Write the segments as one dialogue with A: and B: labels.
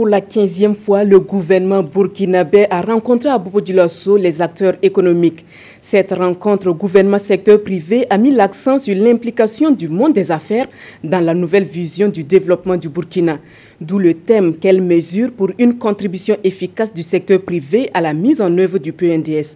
A: la 15e fois, le gouvernement burkinabé a rencontré à Bobo-Dioulasso les acteurs économiques. Cette rencontre gouvernement secteur privé a mis l'accent sur l'implication du monde des affaires dans la nouvelle vision du développement du Burkina. D'où le thème « Quelles mesures pour une contribution efficace du secteur privé à la mise en œuvre du PNDS ».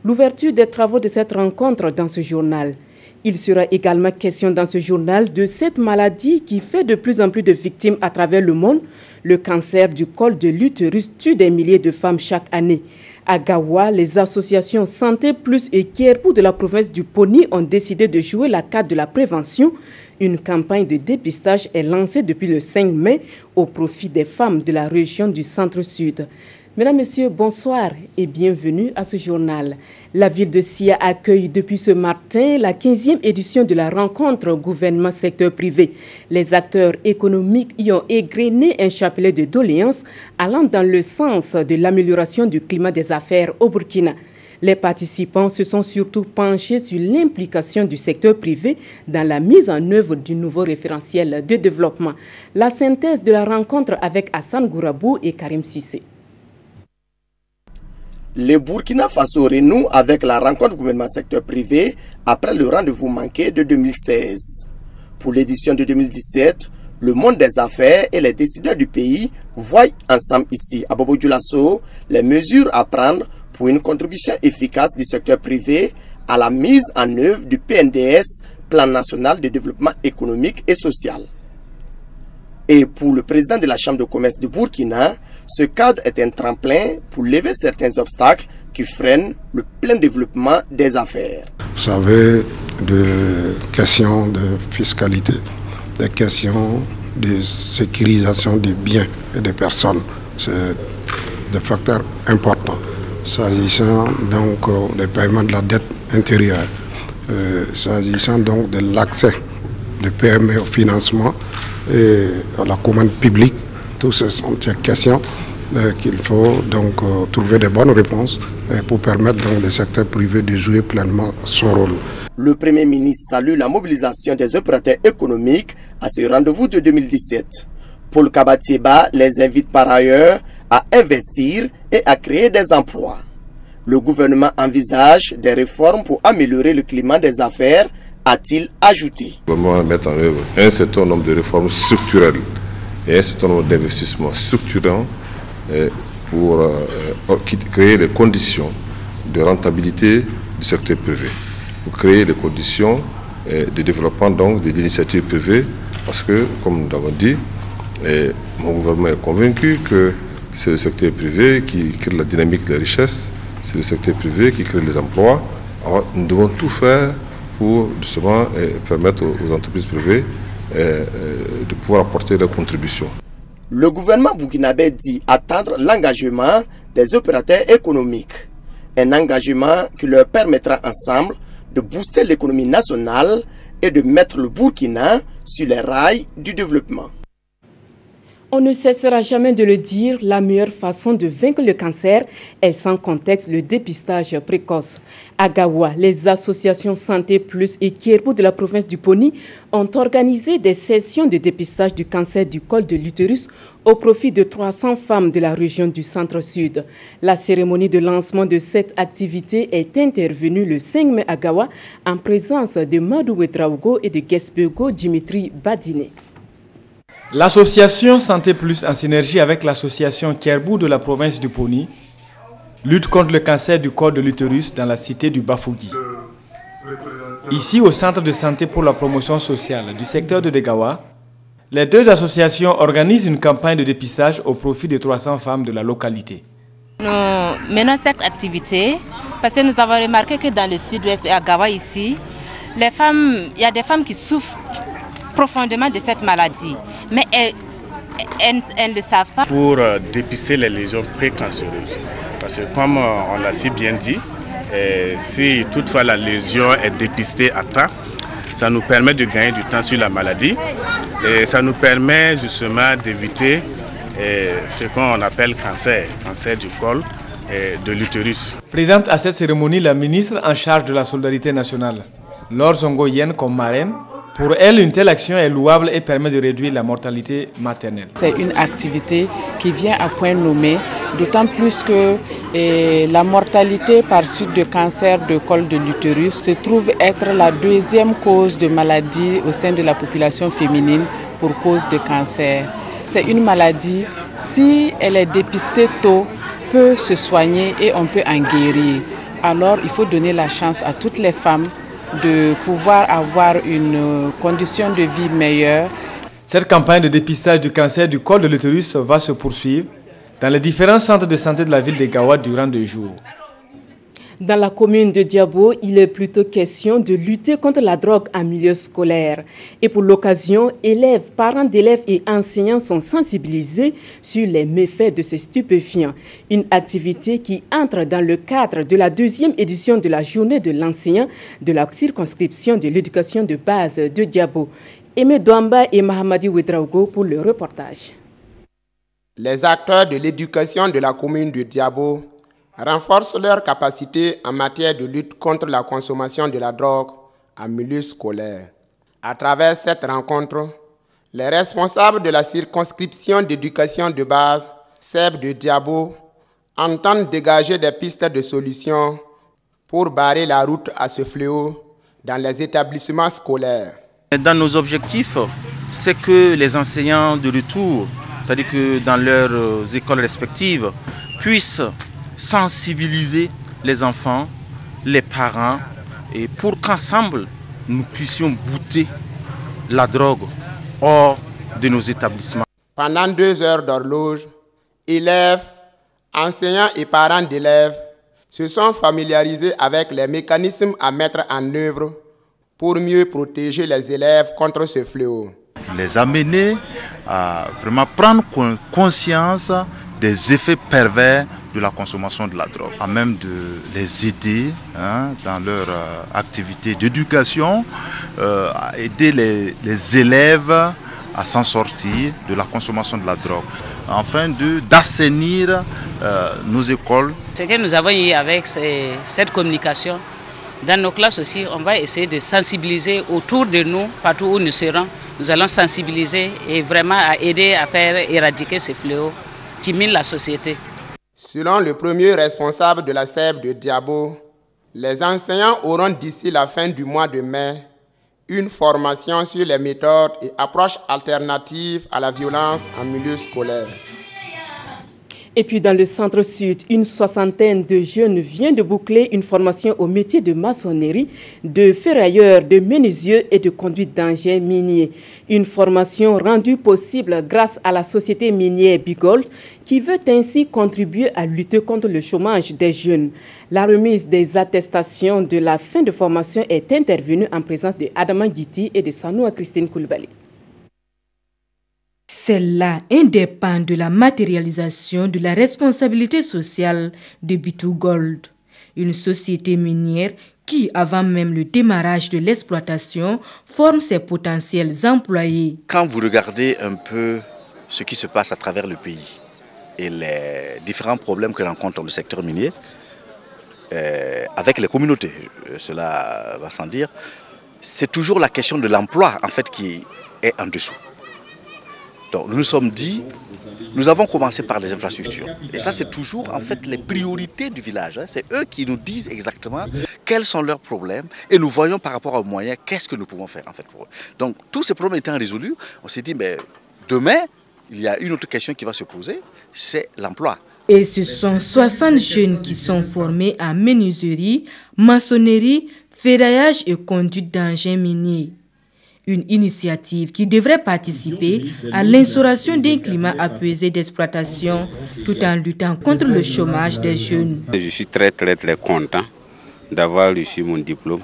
A: L'ouverture des travaux de cette rencontre dans ce journal. Il sera également question dans ce journal de cette maladie qui fait de plus en plus de victimes à travers le monde. Le cancer du col de l'utérus tue des milliers de femmes chaque année. À Gawa, les associations Santé Plus et Kierpou de la province du Poni ont décidé de jouer la carte de la prévention. Une campagne de dépistage est lancée depuis le 5 mai au profit des femmes de la région du centre-sud. Mesdames, Messieurs, bonsoir et bienvenue à ce journal. La ville de Sia accueille depuis ce matin la 15e édition de la rencontre gouvernement secteur privé. Les acteurs économiques y ont égrené un chapelet de doléances allant dans le sens de l'amélioration du climat des affaires au Burkina. Les participants se sont surtout penchés sur l'implication du secteur privé dans la mise en œuvre du nouveau référentiel de développement. La synthèse de la rencontre avec Hassan Gourabou et Karim Sissé.
B: Le Burkina Faso renoue avec la rencontre gouvernement secteur privé après le rendez-vous manqué de 2016. Pour l'édition de 2017, le monde des affaires et les décideurs du pays voient ensemble ici à Bobo-Dioulasso les mesures à prendre pour une contribution efficace du secteur privé à la mise en œuvre du PNDS, Plan national de développement économique et social. Et pour le président de la Chambre de commerce du Burkina, ce cadre est un tremplin pour lever certains obstacles qui freinent le plein développement des affaires.
C: Vous savez, des questions de fiscalité, des questions de sécurisation des biens et des personnes, c'est des facteurs importants. S'agissant donc des paiements de la dette intérieure, s'agissant donc de l'accès des PME au financement, et à la commande publique, toutes ces sont des questions qu'il faut donc trouver de bonnes réponses pour permettre donc le secteur privé de jouer pleinement son rôle.
B: Le Premier ministre salue la mobilisation des opérateurs économiques à ce rendez-vous de 2017. Paul Kabatieba les invite par ailleurs à investir et à créer des emplois. Le gouvernement envisage des réformes pour améliorer le climat des affaires, a-t-il ajouté.
D: Le gouvernement va mettre en œuvre un certain nombre de réformes structurelles et un certain nombre d'investissements structurants pour créer les conditions de rentabilité du secteur privé, pour créer les conditions de développement donc de l'initiative privée, parce que, comme nous l'avons dit, mon gouvernement est convaincu que c'est le secteur privé qui crée la dynamique de la richesse, c'est le secteur privé qui crée les emplois. Alors nous devons tout faire pour justement permettre aux entreprises privées de pouvoir apporter leurs contributions.
B: Le gouvernement burkinabé dit attendre l'engagement des opérateurs économiques. Un engagement qui leur permettra ensemble de booster l'économie nationale et de mettre le Burkina sur les rails du développement.
A: On ne cessera jamais de le dire, la meilleure façon de vaincre le cancer est sans contexte le dépistage précoce. À Gawa, les associations Santé Plus et Kierpou de la province du Poni ont organisé des sessions de dépistage du cancer du col de l'utérus au profit de 300 femmes de la région du centre-sud. La cérémonie de lancement de cette activité est intervenue le 5 mai à Gawa en présence de Madou Ouedraogo et de Guespego Dimitri Badine.
E: L'association Santé Plus, en synergie avec l'association Kierpou de la province du Poni, lutte contre le cancer du col de l'utérus dans la cité du Bafougi. Ici, au centre de santé pour la promotion sociale du secteur de Gawa, les deux associations organisent une campagne de dépistage au profit de 300 femmes de la localité.
F: Nous menons cette activité parce que nous avons remarqué que dans le sud-ouest et à Gawa ici, les femmes, il y a des femmes qui souffrent profondément de cette maladie, mais elles ne le savent pas.
G: Pour dépister les lésions précancéreuses, parce que comme on l'a si bien dit, si toutefois la lésion est dépistée à temps, ça nous permet de gagner du temps sur la maladie et ça nous permet justement d'éviter ce qu'on appelle cancer du col de l'utérus.
E: Présente à cette cérémonie la ministre en charge de la solidarité nationale, Laure Zongo Yen comme marraine, Pour elle, une telle action est louable et permet de réduire la mortalité maternelle.
H: C'est une activité qui vient à point nommé, d'autant plus que la mortalité par suite de cancer de col de l'utérus se trouve être la deuxième cause de maladie au sein de la population féminine pour cause de cancer. C'est une maladie, si elle est dépistée tôt, peut se soigner et on peut en guérir. Alors il faut donner la chance à toutes les femmes de pouvoir avoir une condition de vie meilleure.
E: Cette campagne de dépistage du cancer du col de l'utérus va se poursuivre dans les différents centres de santé de la ville de Gawa durant 2 jours.
A: Dans la commune de Diabo, il est plutôt question de lutter contre la drogue en milieu scolaire. Et pour l'occasion, élèves, parents d'élèves et enseignants sont sensibilisés sur les méfaits de ces stupéfiants. Une activité qui entre dans le cadre de la 2e édition de la journée de l'enseignant de la circonscription de l'éducation de base de Diabo. Aimé Douamba et Mahamadi Ouedraogo pour le reportage.
I: Les acteurs de l'éducation de la commune de Diabo renforcent leurs capacités en matière de lutte contre la consommation de la drogue en milieu scolaire. À travers cette rencontre, les responsables de la circonscription d'éducation de base, SEB de Diabo, entendent dégager des pistes de solutions pour barrer la route à ce fléau dans les établissements scolaires.
J: Dans nos objectifs, c'est que les enseignants de retour, c'est-à-dire que dans leurs écoles respectives, puissent sensibiliser les enfants, les parents, et pour qu'ensemble nous puissions bouter la drogue hors de nos établissements.
I: Pendant 2 heures d'horloge, élèves, enseignants et parents d'élèves se sont familiarisés avec les mécanismes à mettre en œuvre pour mieux protéger les élèves contre ce fléau.
K: Les amener à vraiment prendre conscience des effets pervers de la consommation de la drogue, à même de les aider dans leur activité d'éducation, à aider les élèves à s'en sortir de la consommation de la drogue, afin d'assainir nos écoles.
L: Ce que nous avons eu avec cette communication, dans nos classes aussi, on va essayer de sensibiliser autour de nous, partout où nous serons. Nous allons sensibiliser et vraiment aider à faire éradiquer ces fléaux qui minent la société.
I: Selon le premier responsable de la SEB de Diabo, les enseignants auront d'ici la fin du mois de mai une formation sur les méthodes et approches alternatives à la violence en milieu scolaire.
A: Et puis dans le centre-sud, une 60aine de jeunes vient de boucler une formation au métier de maçonnerie, de ferrailleur, de menuisier et de conduite d'engins miniers. Une formation rendue possible grâce à la société minière Bigold qui veut ainsi contribuer à lutter contre le chômage des jeunes. La remise des attestations de la fin de formation est intervenue en présence de Adama Guiti et de Sanoua Christine Koulibaly.
M: C'est là un des pans de la matérialisation de la responsabilité sociale de B2Gold, une société minière qui, avant même le démarrage de l'exploitation, forme ses potentiels employés.
N: Quand vous regardez un peu ce qui se passe à travers le pays et les différents problèmes que rencontre le secteur minier, avec les communautés, cela va sans dire, c'est toujours la question de l'emploi en fait qui est en dessous. Donc nous nous sommes dit, nous avons commencé par les infrastructures. Et ça, c'est toujours en fait les priorités du village. C'est eux qui nous disent exactement quels sont leurs problèmes et nous voyons par rapport aux moyens qu'est-ce que nous pouvons faire en fait pour eux. Donc tous ces problèmes étant résolus, on s'est dit, mais demain, il y a une autre question qui va se poser, c'est l'emploi.
M: Et ce sont 60 jeunes qui sont formés en menuiserie, maçonnerie, ferraillage et conduite d'engins miniers. Une initiative qui devrait participer à l'instauration d'un climat apaisé d'exploitation tout en luttant contre le chômage des jeunes.
O: Je suis très content d'avoir reçu mon diplôme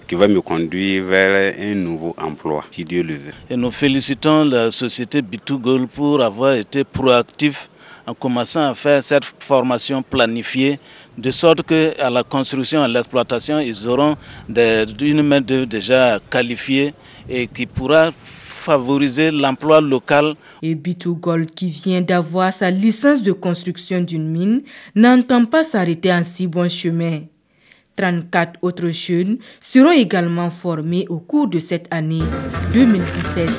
O: qui va me conduire vers un nouveau emploi, si Dieu le veut.
P: Et nous félicitons la société B2Gold pour avoir été proactif en commençant à faire cette formation planifiée, de sorte qu'à la construction, à l'exploitation, ils auront une main-d'œuvre déjà qualifiée et qui pourra favoriser l'emploi local.
M: Et B2Gold, qui vient d'avoir sa licence de construction d'une mine, n'entend pas s'arrêter en si bon chemin. 34 autres jeunes seront également formés au cours de cette année 2017.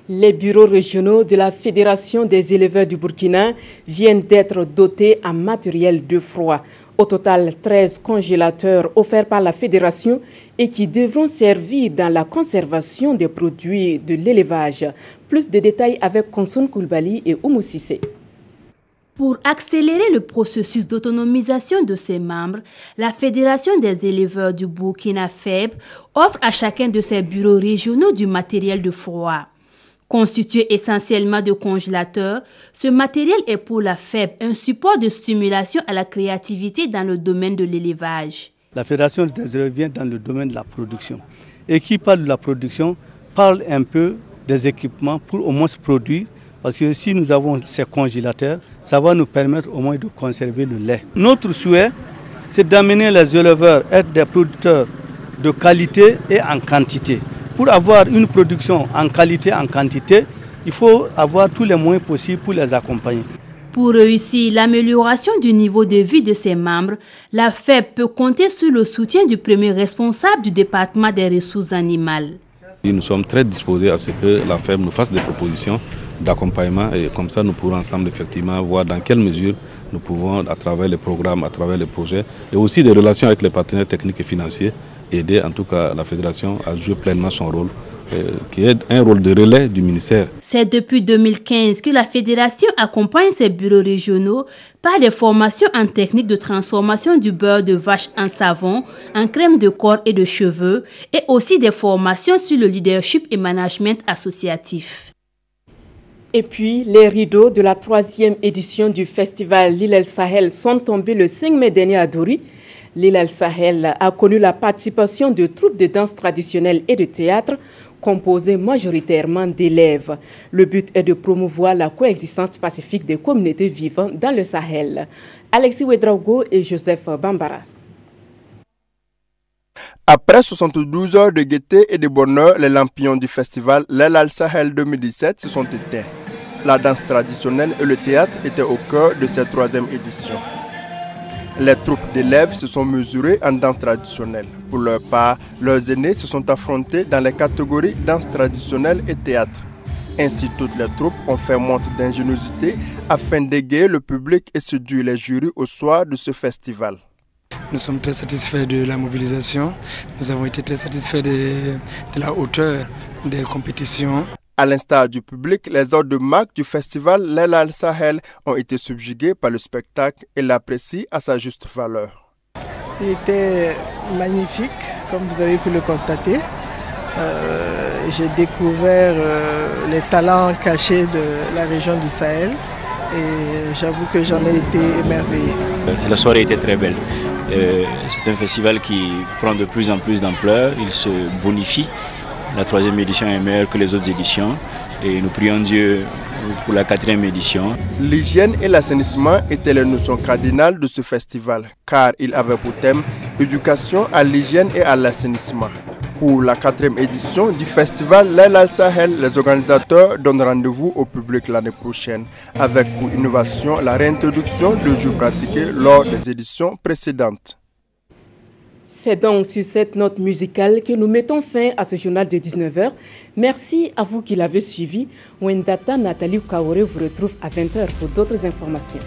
A: Les bureaux régionaux de la Fédération des éleveurs du Burkina viennent d'être dotés en matériel de froid. Au total, 13 congélateurs offerts par la Fédération et qui devront servir dans la conservation des produits de l'élevage. Plus de détails avec Konson Koulibaly et Oumou Sissé.
Q: Pour accélérer le processus d'autonomisation de ses membres, la Fédération des éleveurs du Burkina FEB offre à chacun de ses bureaux régionaux du matériel de froid. Constitué essentiellement de congélateurs, ce matériel est pour la FEB un support de stimulation à la créativité dans le domaine de l'élevage.
R: La Fédération des éleveurs vient dans le domaine de la production. Et qui parle de la production, parle un peu des équipements pour au moins se produire. Parce que si nous avons ces congélateurs, ça va nous permettre au moins de conserver le lait. Notre souhait, c'est d'amener les éleveurs à être des producteurs de qualité et en quantité. Pour avoir une production en qualité, en quantité, il faut avoir tous les moyens possibles pour les accompagner.
Q: Pour réussir l'amélioration du niveau de vie de ses membres, la FEB peut compter sur le soutien du premier responsable du département des ressources animales.
S: Nous sommes très disposés à ce que la FEB nous fasse des propositions d'accompagnement et comme ça nous pourrons ensemble effectivement voir dans quelle mesure nous pouvons, à travers les programmes, à travers les projets et aussi des relations avec les partenaires techniques et financiers, aider en tout cas la Fédération à jouer pleinement son rôle, qui est un rôle de relais du ministère.
Q: C'est depuis 2015 que la Fédération accompagne ses bureaux régionaux par des formations en technique de transformation du beurre de vache en savon, en crème de corps et de cheveux, et aussi des formations sur le leadership et management associatif.
A: Et puis, les rideaux de la 3e édition du festival L'Île El Sahel sont tombés le 5 mai dernier à Dori. L'Île El Sahel a connu la participation de troupes de danse traditionnelle et de théâtre composées majoritairement d'élèves. Le but est de promouvoir la coexistence pacifique des communautés vivant dans le Sahel. Alexis Ouedraogo et Joseph Bambara.
T: Après 72 heures de gaieté et de bonheur, les lampions du festival L'Île El Sahel 2017 se sont éteints. La danse traditionnelle et le théâtre étaient au cœur de cette 3e édition. Les troupes d'élèves se sont mesurées en danse traditionnelle. Pour leur part, leurs aînés se sont affrontés dans les catégories danse traditionnelle et théâtre. Ainsi, toutes les troupes ont fait montre d'ingéniosité afin d'égayer le public et séduire les jurys au soir de ce festival.
U: Nous sommes très satisfaits de la mobilisation. Nous avons été très satisfaits de la hauteur des compétitions.
T: À l'instar du public, les ordres de marque du festival L'Île El Sahel ont été subjugués par le spectacle et l'apprécient à sa juste valeur.
V: Il était magnifique, comme vous avez pu le constater. J'ai découvert les talents cachés de la région du Sahel et j'avoue que j'en ai été émerveillé.
W: La soirée était très belle. C'est un festival qui prend de plus en plus d'ampleur, il se bonifie. La 3e édition est meilleure que les autres éditions et nous prions Dieu pour la 4e édition.
T: L'hygiène et l'assainissement étaient les notions cardinales de ce festival, car il avait pour thème éducation à l'hygiène et à l'assainissement. Pour la 4e édition du festival L'Île El Sahel, les organisateurs donnent rendez-vous au public l'année prochaine, avec pour innovation la réintroduction de jeux pratiqués lors des éditions précédentes.
A: C'est donc sur cette note musicale que nous mettons fin à ce journal de 19h. Merci à vous qui l'avez suivi. Wendata Nathalie Kaore vous retrouve à 20h pour d'autres informations.